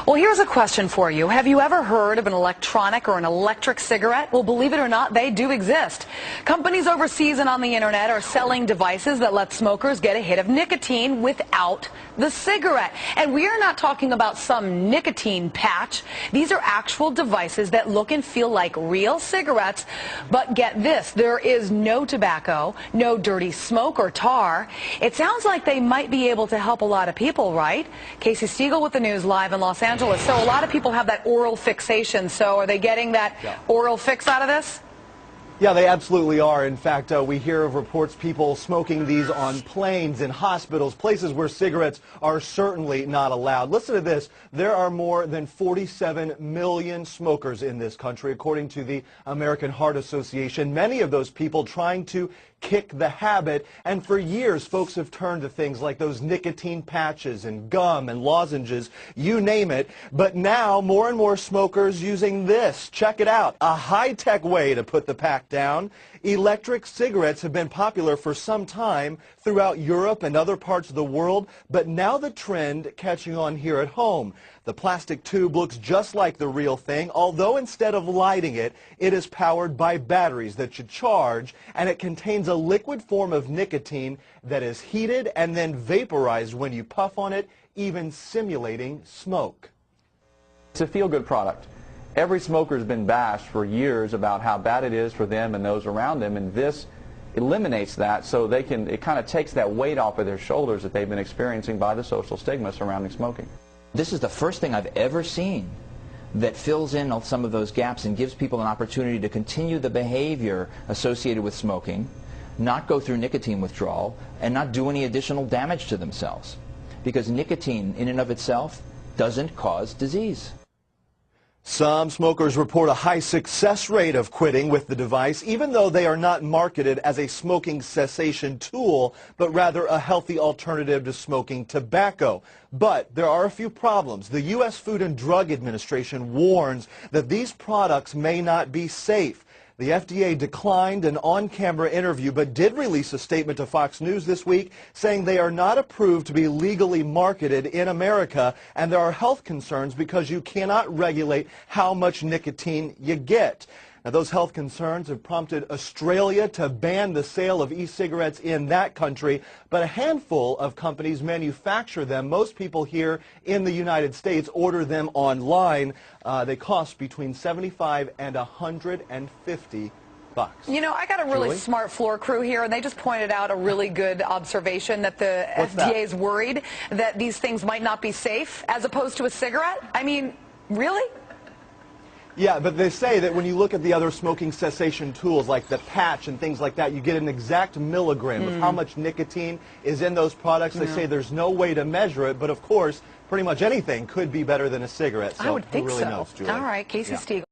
Well, here's a question for you. Have you ever heard of an electronic or an electric cigarette? Well, believe it or not, they do exist. Companies overseas and on the internet are selling devices that let smokers get a hit of nicotine without the cigarette. And we are not talking about some nicotine patch. These are actual devices that look and feel like real cigarettes, but get this, there is no tobacco, no dirty smoke or tar. It sounds like they might be able to help a lot of people, right? Casey Stiegel with the news live in Los Angeles. So a lot of people have that oral fixation. So are they getting that oral fix out of this? Yeah, they absolutely are. In fact, we hear of reports people smoking these on planes, in hospitals, places where cigarettes are certainly not allowed. Listen to this. There are more than 47 million smokers in this country, according to the American Heart Association. Many of those people trying to kick the habit, and for years folks have turned to things like those nicotine patches and gum and lozenges, you name it. But now more and more smokers using this. Check it out. A high-tech way to put the pack down. Electric cigarettes have been popular for some time throughout Europe and other parts of the world, but now the trend catching on here at home. The plastic tube looks just like the real thing, although instead of lighting it, it is powered by batteries that you charge, and it contains a liquid form of nicotine that is heated and then vaporized when you puff on it, even simulating smoke. It's a feel-good product. Every smoker has been bashed for years about how bad it is for them and those around them, and this eliminates that, so it kind of takes that weight off of their shoulders that they've been experiencing by the social stigma surrounding smoking. This is the first thing I've ever seen that fills in some of those gaps and gives people an opportunity to continue the behavior associated with smoking, not go through nicotine withdrawal, and not do any additional damage to themselves. Because nicotine in and of itself doesn't cause disease. Some smokers report a high success rate of quitting with the device, even though they are not marketed as a smoking cessation tool, but rather a healthy alternative to smoking tobacco. But there are a few problems. The U.S. Food and Drug Administration warns that these products may not be safe. The FDA declined an on-camera interview, but did release a statement to Fox News this week saying they are not approved to be legally marketed in America, and there are health concerns because you cannot regulate how much nicotine you get. Now, those health concerns have prompted Australia to ban the sale of e-cigarettes in that country, but a handful of companies manufacture them. Most people here in the United States order them online. They cost between $75 and $150. You know, I got a really smart floor crew here, and they just pointed out a really good observation that the FDA is worried that these things might not be safe as opposed to a cigarette. I mean, really? Yeah, but they say that when you look at the other smoking cessation tools like the patch and things like that, you get an exact milligram of how much nicotine is in those products. They say there's no way to measure it, but of course, pretty much anything could be better than a cigarette. So I would think who really so. knows, Julie? All right, Casey Stiegel.